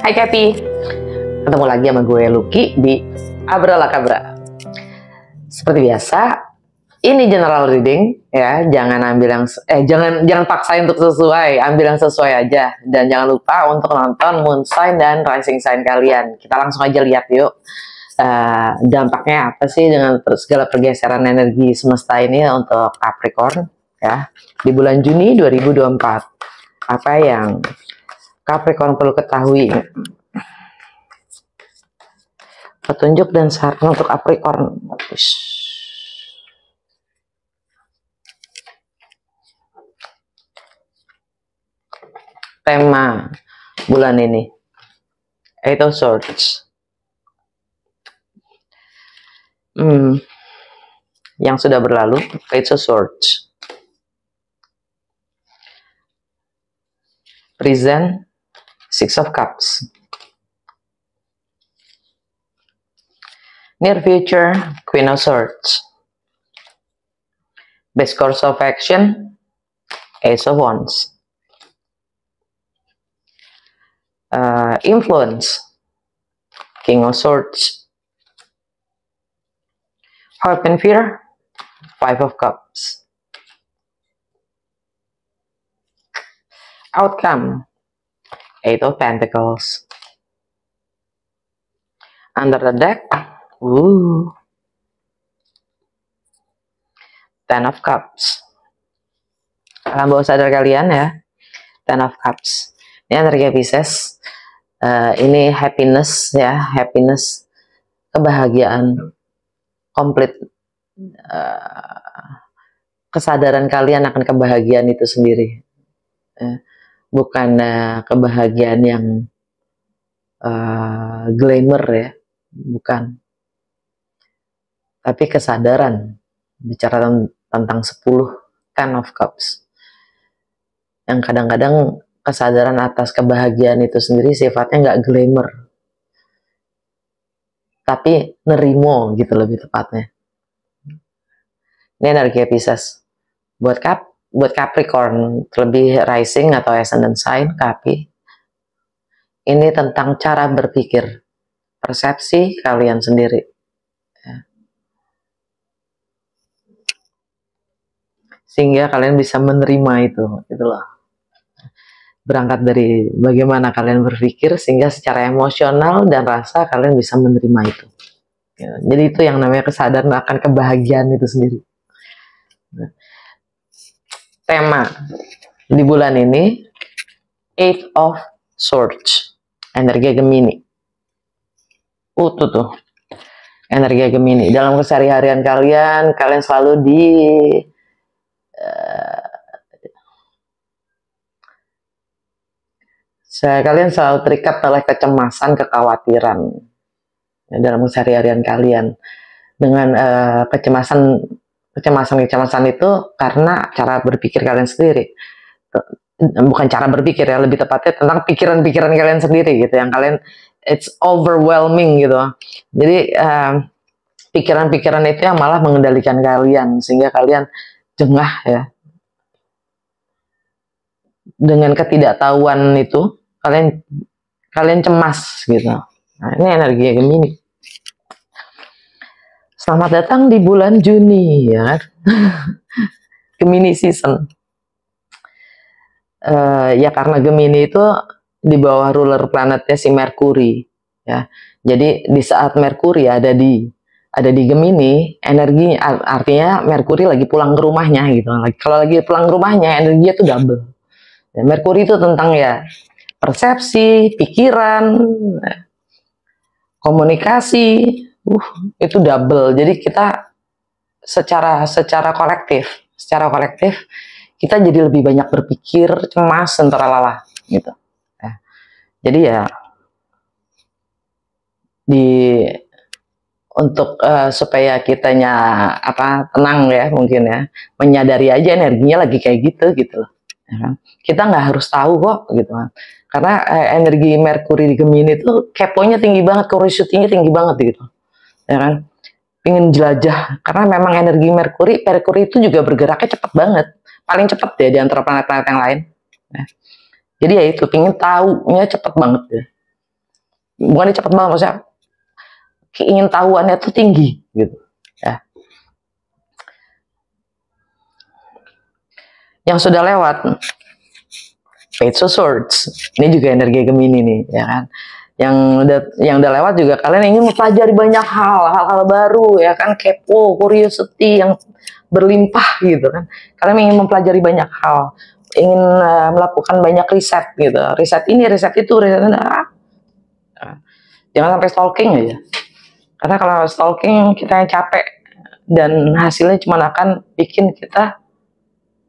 Hai Kapi, ketemu lagi sama gue Lucky di Abralakabra. Seperti biasa, ini general reading ya, jangan ambil yang jangan paksain untuk sesuai, ambil yang sesuai aja. Dan jangan lupa untuk nonton moon sign dan rising sign kalian. Kita langsung aja lihat yuk. Dampaknya apa sih dengan segala pergeseran energi semesta ini untuk Capricorn ya di bulan Juni 2024. Apa yang Capricorn perlu ketahui? Petunjuk dan saran untuk Capricorn. Tema bulan ini Eight of Swords. Yang sudah berlalu, Eight of Swords. Present, Six of Cups. Near future, Queen of Swords. Best course of action, Ace of Wands. Influence, King of Swords. Hope and fear, Five of Cups. Outcome, Eight of Pentacles. Under the deck, Ten of Cups. Alam bawah sadar kalian ya, Ten of Cups. Ini energi Pisces. Ini happiness ya, happiness, kebahagiaan, komplit. Kesadaran kalian akan kebahagiaan itu sendiri. Bukan kebahagiaan yang glamour ya, bukan. Tapi kesadaran, bicara tentang 10 Ten of Cups. Yang kadang-kadang kesadaran atas kebahagiaan itu sendiri sifatnya nggak glamour. Tapi nerimo gitu lebih tepatnya. Ini energi Pisces. Buat Capricorn, terlebih rising atau ascendant sign, Capi. Ini tentang cara berpikir, persepsi kalian sendiri. Sehingga kalian bisa menerima itu, itulah. Berangkat dari bagaimana kalian berpikir, sehingga secara emosional dan rasa kalian bisa menerima itu. Jadi itu yang namanya kesadaran akan kebahagiaan itu sendiri. Tema di bulan ini, Eight of Swords, energi Gemini. Tuh. Energi Gemini. Dalam keseharian kalian selalu kalian selalu terikat oleh kecemasan, kekhawatiran dalam keseharian kalian. Dengan kecemasan itu karena cara berpikir kalian sendiri. Bukan cara berpikir ya, lebih tepatnya tentang pikiran-pikiran kalian sendiri gitu, yang kalian it's overwhelming gitu. Jadi pikiran-pikiran itu yang malah mengendalikan kalian, sehingga kalian jengah ya. Dengan ketidaktahuan itu kalian cemas gitu. Nah, ini energi Gemini. Selamat datang di bulan Juni ya. Gemini season. Ya karena Gemini itu di bawah ruler planetnya si Merkuri ya. Jadi di saat Merkuri ada di Gemini, energi artinya Merkuri lagi pulang ke rumahnya gitu. Kalau lagi pulang ke rumahnya, energinya itu double. Ya, Merkuri itu tentang ya persepsi, pikiran, komunikasi, itu double. Jadi kita secara kolektif kita jadi lebih banyak berpikir, cemas, senteralala gitu. Jadi ya supaya kitanya tenang ya, mungkin ya, menyadari aja energinya lagi kayak gitu loh. Ya, kita nggak harus tahu kok gitu kan. Karena energi Merkuri di Gemini itu keponya tinggi banget, curiosity-nya tinggi banget gitu. Ya kan? Pengen jelajah, karena memang energi Merkuri itu juga bergeraknya cepat banget. Paling cepat ya di antara planet-planet yang lain. Ya. Jadi ya itu, pengen tahunya cepat banget ya. bukan cepat banget, maksudnya keingin tahuannya tuh tinggi gitu ya. Yang sudah lewat Page of Swords, ini juga energi Gemini nih ya kan. Yang udah lewat juga kalian ingin mempelajari banyak hal baru ya kan, kepo, curiosity yang berlimpah gitu kan. Kalian ingin mempelajari banyak hal, ingin melakukan banyak riset gitu, riset ini, riset itu, riset itu. Jangan sampai stalking aja, karena kalau stalking kita yang capek dan hasilnya cuma akan bikin kita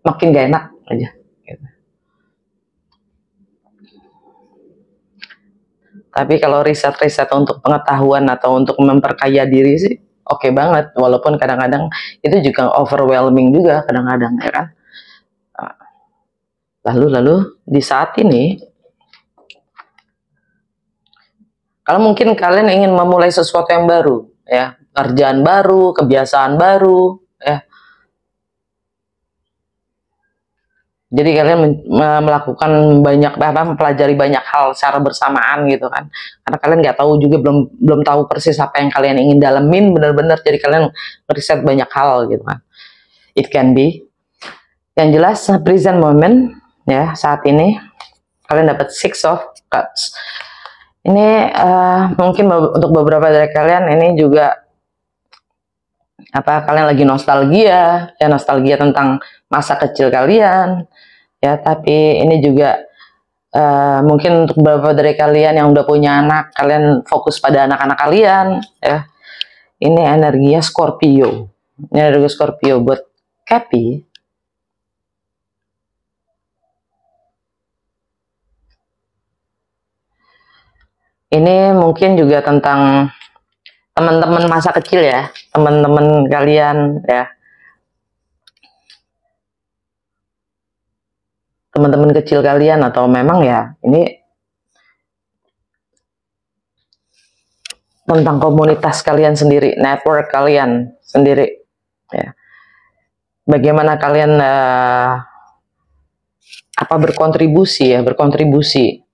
makin gak enak aja gitu. Tapi kalau riset-riset untuk pengetahuan atau untuk memperkaya diri sih oke banget, walaupun kadang-kadang itu juga overwhelming juga kadang-kadang ya kan. Lalu di saat ini, kalau mungkin kalian ingin memulai sesuatu yang baru ya, kerjaan baru, kebiasaan baru ya. Jadi kalian melakukan banyak, mempelajari banyak hal secara bersamaan gitu kan. Karena kalian nggak tahu juga, belum tahu persis apa yang kalian ingin dalemin benar-benar. Jadi kalian riset banyak hal gitu kan. It can be. Yang jelas present moment ya, saat ini kalian dapat Six of Cups. Ini mungkin untuk beberapa dari kalian ini juga kalian lagi nostalgia ya, nostalgia tentang masa kecil kalian ya. Tapi ini juga mungkin untuk beberapa dari kalian yang udah punya anak, kalian fokus pada anak-anak kalian ya. Ini energinya Scorpio, ini energi Scorpio buat Cappy. Ini mungkin juga tentang teman-teman masa kecil ya, teman-teman kalian ya, teman-teman kecil kalian, atau memang ya ini tentang komunitas kalian sendiri, network kalian sendiri ya. Bagaimana kalian berkontribusi ya, berkontribusi.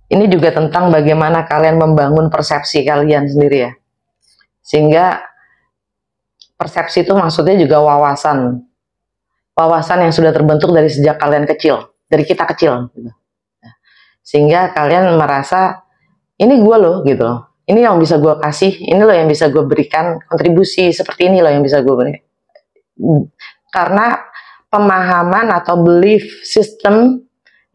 Ini juga tentang bagaimana kalian membangun persepsi kalian sendiri ya. Sehingga persepsi itu maksudnya juga wawasan. Wawasan yang sudah terbentuk dari sejak kalian kecil, dari kita kecil gitu. Sehingga kalian merasa ini gue loh gitu loh. Ini yang bisa gue kasih, ini loh yang bisa gue berikan kontribusi, seperti ini loh yang bisa gue beri. Karena pemahaman atau belief system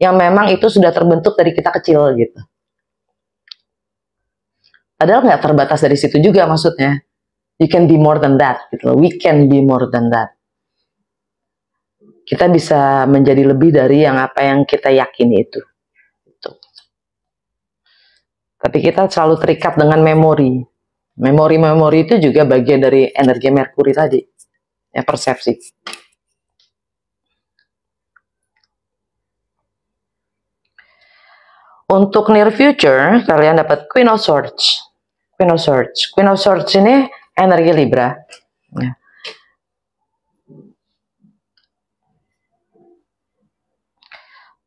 yang memang itu sudah terbentuk dari kita kecil gitu. Padahal nggak terbatas dari situ juga maksudnya. You can be more than that gitu. We can be more than that. Kita bisa menjadi lebih dari apa yang kita yakini itu. Gitu. Tapi kita selalu terikat dengan memori. Memori itu juga bagian dari energi Merkuri tadi. Ya, persepsi. Untuk near future, kalian dapat Queen of Swords. Queen of Swords. Queen of Swords ini energi Libra. Ya.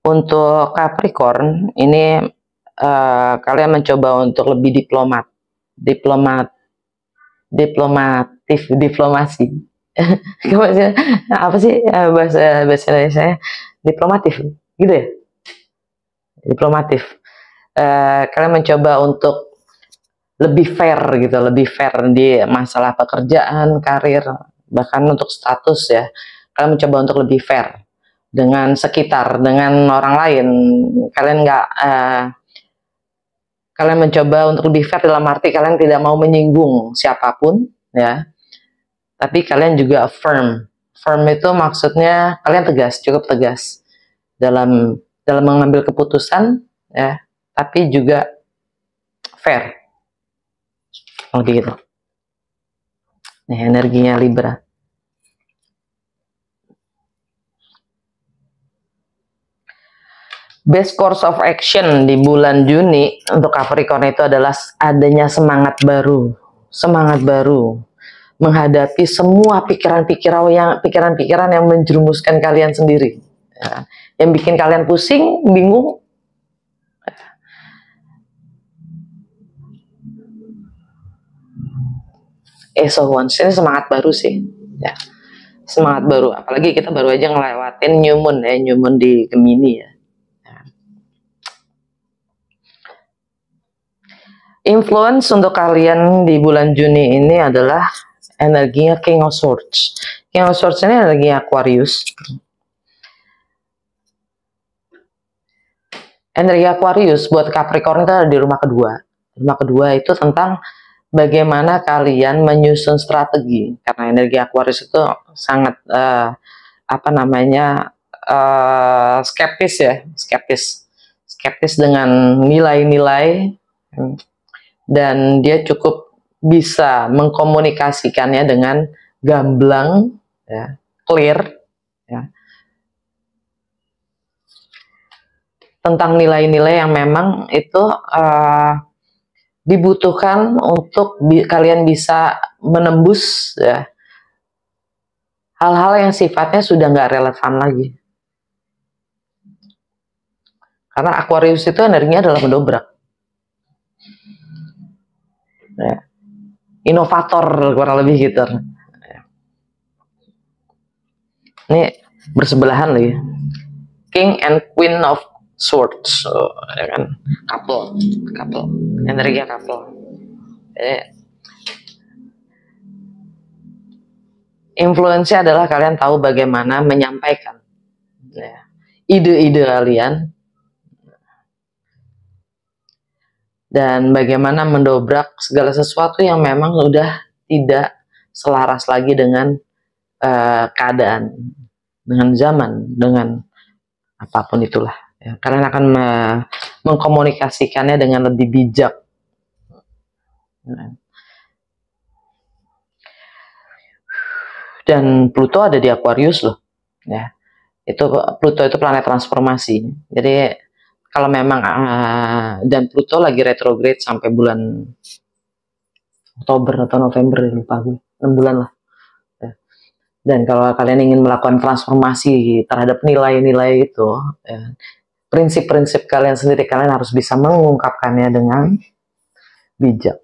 Untuk Capricorn, ini kalian mencoba untuk lebih diplomasi. Apa sih bahasa Indonesia? Diplomatif, gitu ya? Diplomatif. Kalian mencoba untuk lebih fair gitu, lebih fair di masalah pekerjaan, karir, bahkan untuk status ya. Kalian mencoba untuk lebih fair dengan sekitar, dengan orang lain. Kalian mencoba untuk lebih fair dalam arti kalian tidak mau menyinggung siapapun ya. Tapi kalian juga firm. Firm itu maksudnya kalian tegas, cukup tegas dalam mengambil keputusan ya, tapi juga fair. Begitu. Nih energinya Libra. Best course of action di bulan Juni untuk Capricorn itu adalah adanya semangat baru menghadapi semua pikiran-pikiran yang menjerumuskan kalian sendiri ya, yang bikin kalian pusing, bingung. Ace of Wands ini semangat baru sih, ya. Semangat baru, apalagi kita baru aja ngelewatin New Moon ya, New Moon di Gemini ya. Influence untuk kalian di bulan Juni ini adalah energinya King of Swords. King of Swords ini energinya Aquarius. Energi Aquarius buat Capricorn itu ada di rumah kedua. Rumah kedua itu tentang bagaimana kalian menyusun strategi. Karena energi Aquarius itu sangat skeptis ya, skeptis dengan nilai-nilai, dan dia cukup bisa mengkomunikasikannya dengan gamblang, ya, clear, ya, tentang nilai-nilai yang memang itu dibutuhkan untuk kalian bisa menembus ya hal-hal yang sifatnya sudah nggak relevan lagi. Karena Aquarius itu energinya adalah mendobrak. Ya. Inovator kurang lebih gitu. Ini bersebelahan lagi. King and Queen of Swords, ya kan? Couple, energi couple. Influence adalah kalian tahu bagaimana menyampaikan ya, ide-ide kalian, dan bagaimana mendobrak segala sesuatu yang memang sudah tidak selaras lagi dengan keadaan, dengan zaman, dengan apapun itulah. Ya, kalian akan mengkomunikasikannya dengan lebih bijak. Dan Pluto ada di Aquarius loh. Ya, itu Pluto itu planet transformasi. Jadi kalau memang dan Pluto lagi retrograde sampai bulan Oktober atau November, lupa gue, 6 bulan lah. Ya. Dan kalau kalian ingin melakukan transformasi terhadap nilai-nilai itu, ya, prinsip-prinsip kalian sendiri, kalian harus bisa mengungkapkannya dengan bijak.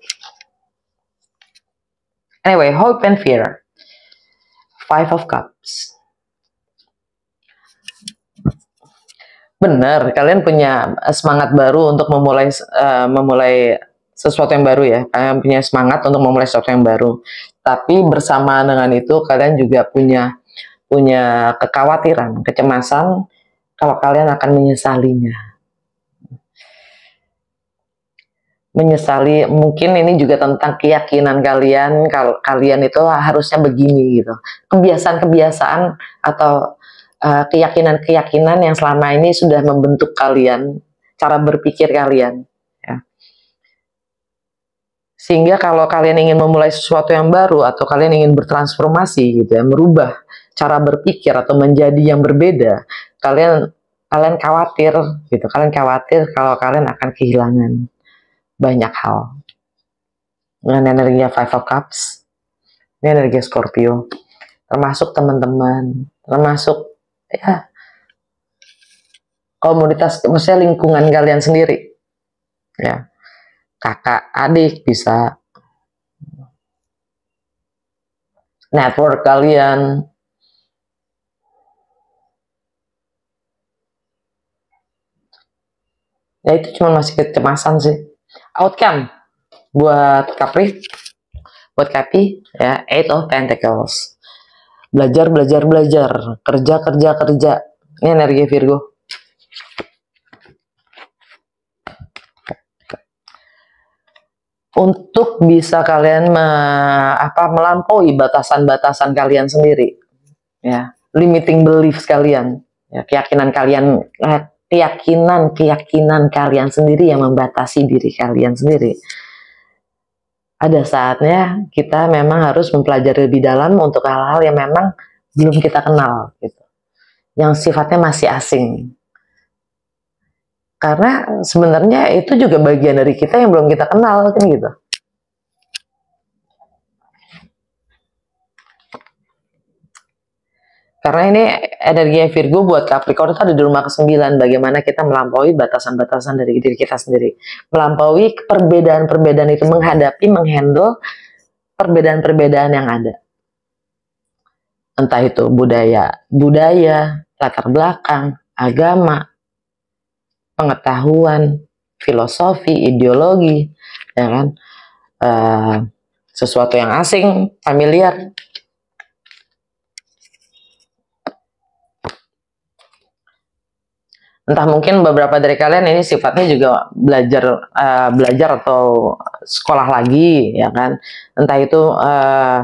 Anyway, hope and fear. Five of Cups. Benar, kalian punya semangat baru untuk memulai sesuatu yang baru ya. Kalian punya semangat untuk memulai sesuatu yang baru. Tapi bersamaan dengan itu, kalian juga punya kekhawatiran, kecemasan kalau kalian akan menyesalinya. Menyesali, mungkin ini juga tentang keyakinan kalian, kalau kalian itu harusnya begini gitu. Kebiasaan-kebiasaan atau keyakinan-keyakinan yang selama ini sudah membentuk kalian, cara berpikir kalian, ya. Sehingga kalau kalian ingin memulai sesuatu yang baru atau kalian ingin bertransformasi gitu ya, merubah cara berpikir atau menjadi yang berbeda, kalian khawatir gitu, kalian khawatir kalau kalian akan kehilangan banyak hal. Dengan energinya Five of Cups, ini energi Scorpio, termasuk teman-teman, termasuk ya komunitas, maksudnya lingkungan kalian sendiri, ya, kakak, adik, bisa network kalian, ya itu cuma masih kecemasan sih. Outcome buat Capri, ya, Eight of Pentacles. Belajar, kerja. Ini energi Virgo. Untuk bisa kalian melampaui batasan-batasan kalian sendiri, ya, limiting beliefs kalian, ya, keyakinan kalian sendiri yang membatasi diri kalian sendiri. Ada saatnya kita memang harus mempelajari lebih dalam untuk hal-hal yang memang belum kita kenal gitu, yang sifatnya masih asing. Karena sebenarnya itu juga bagian dari kita yang belum kita kenal kan gitu. Karena ini energi Virgo buat Capricorn itu ada di rumah ke-9, bagaimana kita melampaui batasan-batasan dari diri kita sendiri, melampaui perbedaan-perbedaan itu, menghandle perbedaan-perbedaan yang ada. Entah itu budaya, latar belakang, agama, pengetahuan, filosofi, ideologi, ya kan? Sesuatu yang asing, familiar. Entah mungkin beberapa dari kalian ini sifatnya juga belajar atau sekolah lagi, ya kan? Entah itu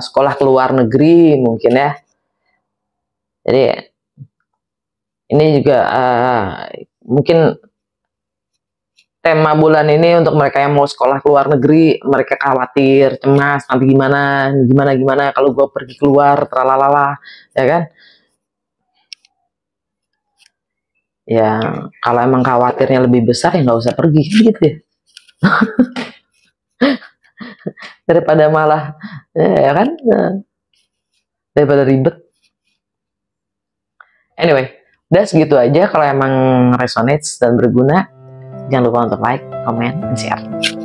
sekolah ke luar negeri mungkin ya. Jadi ini juga mungkin tema bulan ini untuk mereka yang mau sekolah ke luar negeri, mereka khawatir, cemas, nanti gimana kalau gue pergi keluar, tralalala, ya kan? Ya kalau emang khawatirnya lebih besar ya nggak usah pergi gitu ya. Daripada malah ya kan, daripada ribet. Anyway, udah segitu aja. Kalau emang resonates dan berguna, jangan lupa untuk like, comment, dan share.